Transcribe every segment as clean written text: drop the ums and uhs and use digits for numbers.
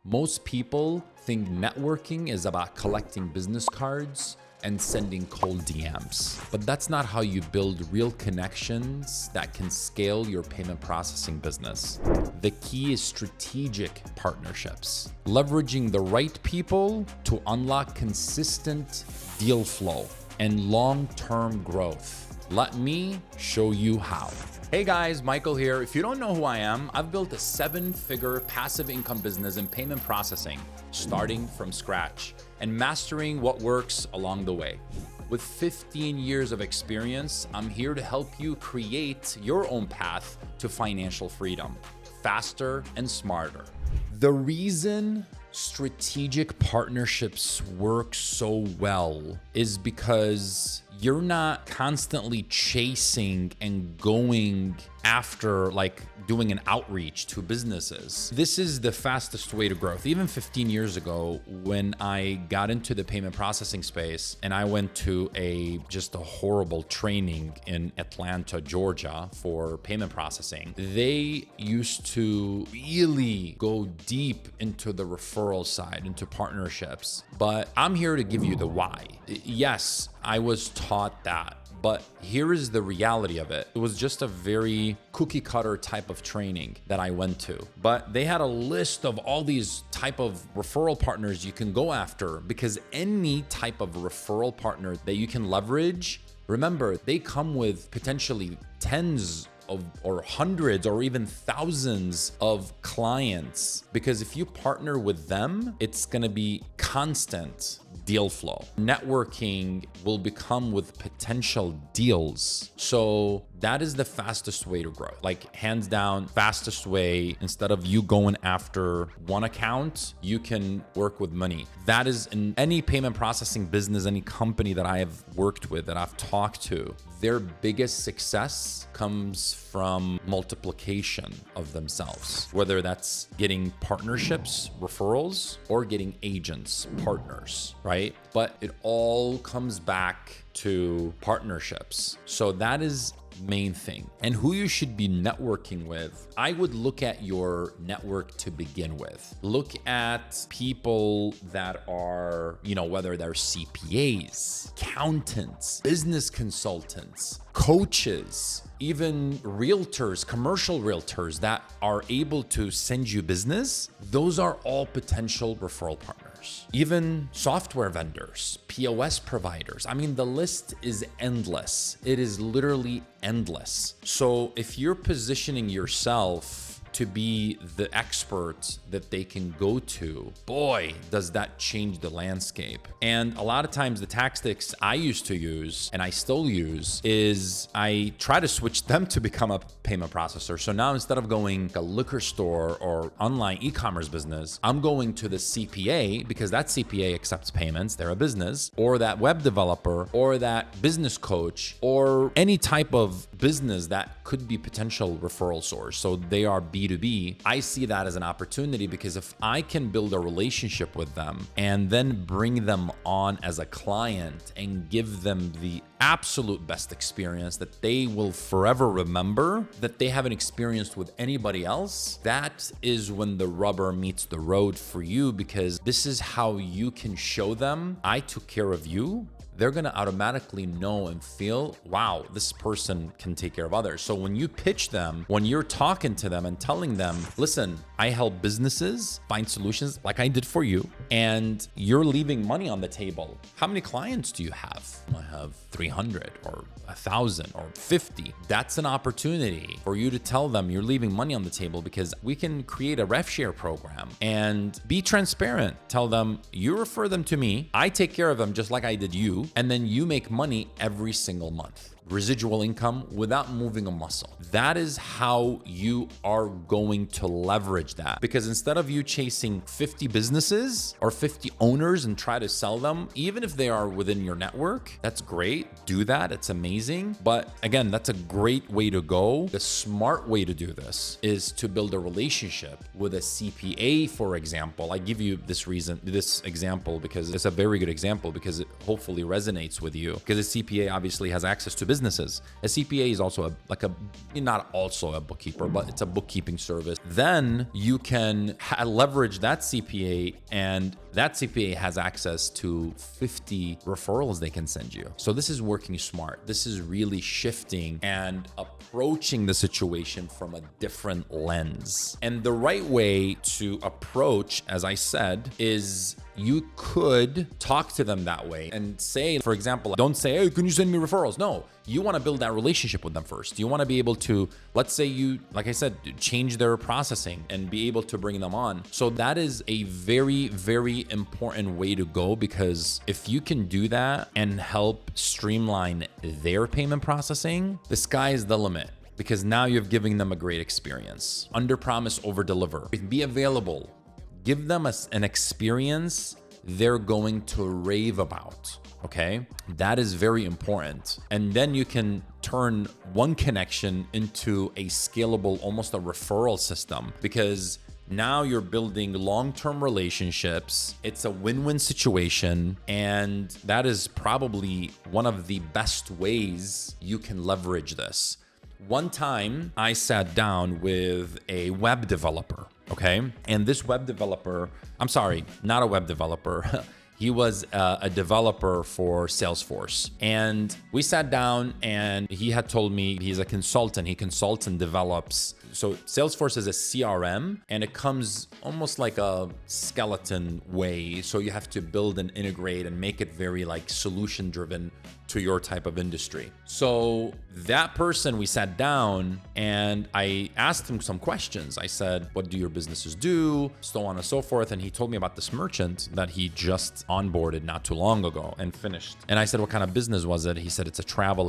Most people think networking is about collecting business cards and sending cold DMs. But that's not how you build real connections that can scale your payment processing business. The key is strategic partnerships, leveraging the right people to unlock consistent deal flow and long-term growth. Let me show you how. Hey guys, Michael here. If you don't know who I am, I've built a 7-figure passive income business in payment processing, starting from scratch and mastering what works along the way. With 15 years of experience, I'm here to help you create your own path to financial freedom, faster and smarter. The reason strategic partnerships work so well is because you're not constantly chasing and going after, like doing an outreach to businesses. This is the fastest way to growth. Even 15 years ago, when I got into the payment processing space and I went to just a horrible training in Atlanta, Georgia for payment processing, they used to really go deep into the referral side, into partnerships. But I'm here to give you the why. Yes, I was taught that. But here is the reality of it. It was just a very cookie cutter type of training that I went to. But they had a list of all these type of referral partners you can go after, because any type of referral partner that you can leverage, remember, they come with potentially tens of, or hundreds or even thousands of clients. Because if you partner with them, it's gonna be constant deal flow. Networking will become with potential deals. So that is the fastest way to grow. Like hands down, fastest way. Instead of you going after one account, you can work with money. That is in any payment processing business, any company that I have worked with, that I've talked to, their biggest success comes from multiplication of themselves, whether that's getting partnerships, referrals, or getting agents, partners, right? But it all comes back to partnerships. So that is main thing. And who you should be networking with, I would look at your network to begin with. Look at people that are, whether they're CPAs, accountants, business consultants, coaches, even realtors, commercial realtors that are able to send you business. Those are all potential referral partners. Even software vendors, POS providers. I mean, the list is endless. It is literally endless. So if you're positioning yourself to be the expert that they can go to, boy, does that change the landscape. And a lot of times the tactics I used to use, and I still use, is I try to switch them to become a payment processor. So now instead of going to a liquor store or online e-commerce business, I'm going to the CPA, because that CPA accepts payments, they're a business, or that web developer, or that business coach, or any type of business that could be potential referral source. So they are B2B. I see that as an opportunity, because if I can build a relationship with them and then bring them on as a client and give them the absolute best experience that they will forever remember, that they haven't experienced with anybody else, that is when the rubber meets the road for you, because this is how you can show them, I took care of you. They're going to automatically know and feel, wow, this person can take care of others. So when you pitch them, when you're talking to them and telling them, listen, I help businesses find solutions like I did for you, and you're leaving money on the table. How many clients do you have? I have 300 or 1,000 or 50. That's an opportunity for you to tell them you're leaving money on the table, because we can create a rev share program and be transparent. Tell them you refer them to me. I take care of them just like I did you. And then you make money every single month. Residual income without moving a muscle. That is how you are going to leverage that. Because instead of you chasing 50 businesses or 50 owners and try to sell them, even if they are within your network, that's great. Do that. It's amazing. But again, that's a great way to go. The smart way to do this is to build a relationship with a CPA, for example. I give you this example because it's a very good example, because it hopefully resonates with you. Because a CPA obviously has access to businesses. A CPA is also not also a bookkeeper, but it's a bookkeeping service. Then you can leverage that CPA, and that CPA has access to 50 referrals they can send you. So this is working smart. This is really shifting and approaching the situation from a different lens. And the right way to approach, as I said, is you could talk to them that way and say, for example, don't say, hey, can you send me referrals? No, you want to build that relationship with them first. You want to be able to, let's say you, like I said, change their processing and be able to bring them on. So that is a very, very important way to go, because if you can do that and help streamline their payment processing, the sky is the limit. Because now you're giving them a great experience. Under promise, over deliver. Be available. Give them an experience they're going to rave about, okay? That is very important. And then you can turn one connection into a scalable, almost a referral system, because now you're building long-term relationships. It's a win-win situation, and that is probably one of the best ways you can leverage this. One time I sat down with a web developer, okay? And this web developer, I'm sorry, not a web developer. He was a developer for Salesforce. And we sat down, and he had told me he's a consultant. He consults and develops. So Salesforce is a CRM, and it comes almost like a skeleton way. So you have to build and integrate and make it very like solution driven to your type of industry. So that person, we sat down and I asked him some questions. I said, what do your businesses do? So on and so forth. And he told me about this merchant that he just onboarded not too long ago and finished. And I said, what kind of business was it? He said, it's a travel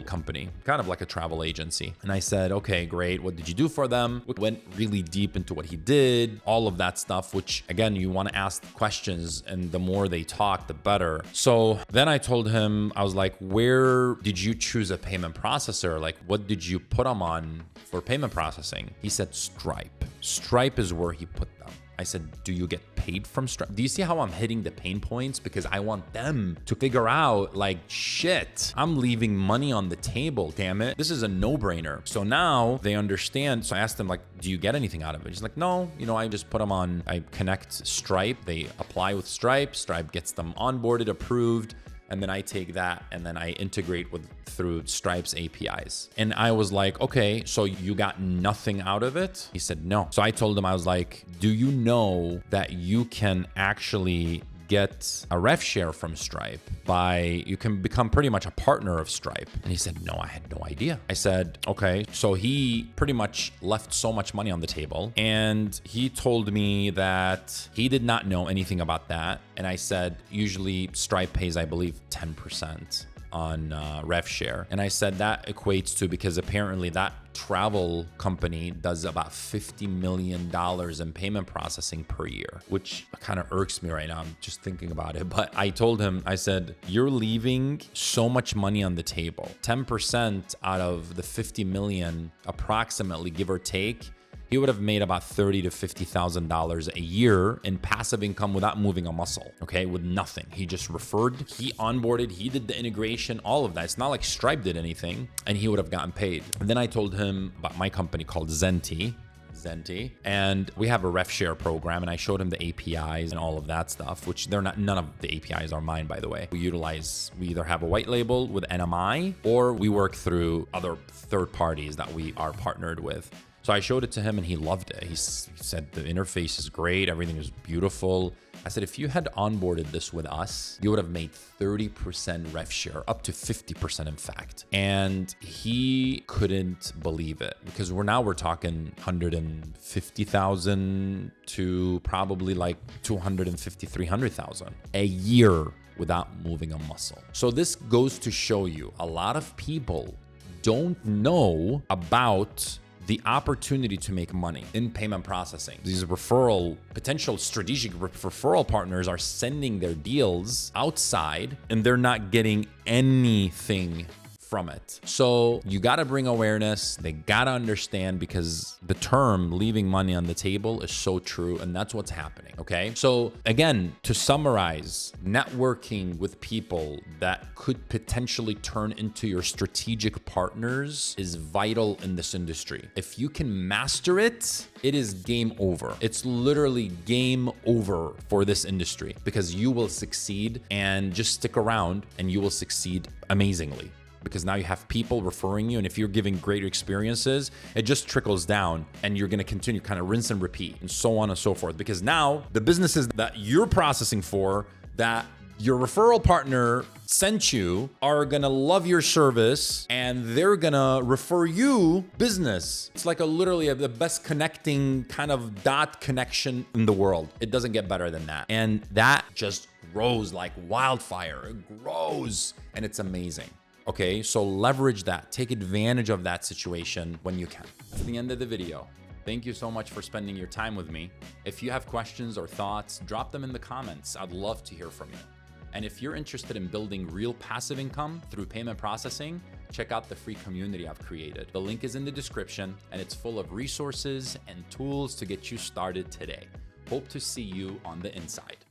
company, kind of like a travel agency. And I said, okay, great. What did you do for them? We went really deep into what he did, all of that stuff, which again, you want to ask questions, and the more they talk, the better. So then I told him, I was like, where did you choose a payment processor? Like, what did you put them on for payment processing? He said, Stripe. Stripe is where he put them. I said, do you get paid from Stripe? Do you see how I'm hitting the pain points? Because I want them to figure out, like, shit, I'm leaving money on the table, damn it. This is a no-brainer. So now they understand. So I asked them, like, do you get anything out of it? He's like, no, I just put them on, I connect Stripe. They apply with Stripe. Stripe gets them onboarded, approved. And then I take that and then I integrate through Stripe's APIs. And I was like, okay, so you got nothing out of it? He said, no. So I told him, I was like, do you know that you can actually get a rev share from Stripe you can become pretty much a partner of Stripe? And he said, no, I had no idea. I said, okay. So he pretty much left so much money on the table, and he told me that he did not know anything about that. And I said, usually Stripe pays, I believe, 10% on rev share. And I said that equates to, because apparently that travel company does about $50 million in payment processing per year, which kind of irks me right now. I'm just thinking about it. But I told him, I said, you're leaving so much money on the table. 10% out of the 50 million, approximately, give or take, he would have made about $30,000 to $50,000 a year in passive income without moving a muscle, okay? With nothing. He just referred, he onboarded, he did the integration, all of that. It's not like Stripe did anything, and he would have gotten paid. And then I told him about my company called Zenti, and we have a ref share program, and I showed him the APIs and all of that stuff, which none of the APIs are mine, by the way. We either have a white label with NMI, or we work through other third parties that we are partnered with. So I showed it to him and he loved it. He said the interface is great. Everything is beautiful. I said, if you had onboarded this with us, you would have made 30% rev share, up to 50% in fact. And he couldn't believe it, because we're talking 150,000 to probably like 250, 300,000 a year without moving a muscle. So this goes to show you, a lot of people don't know about the opportunity to make money in payment processing. These potential strategic referral partners are sending their deals outside, and they're not getting anything from it. So you got to bring awareness. They got to understand, because the term leaving money on the table is so true. And that's what's happening. Okay. So again, to summarize, networking with people that could potentially turn into your strategic partners is vital in this industry. If you can master it, it is game over. It's literally game over for this industry, because you will succeed, and just stick around and you will succeed amazingly, because now you have people referring you. And if you're giving great experiences, it just trickles down, and you're going to continue, kind of rinse and repeat, and so on and so forth. Because now the businesses that you're processing for, that your referral partner sent you, are gonna love your service, and they're gonna refer you business. It's like literally the best connecting kind of dot connection in the world. It doesn't get better than that. And that just grows like wildfire. It grows, and it's amazing. Okay, so leverage that. Take advantage of that situation when you can. That's the end of the video. Thank you so much for spending your time with me. If you have questions or thoughts, drop them in the comments. I'd love to hear from you. And if you're interested in building real passive income through payment processing, check out the free community I've created. The link is in the description, and it's full of resources and tools to get you started today. Hope to see you on the inside.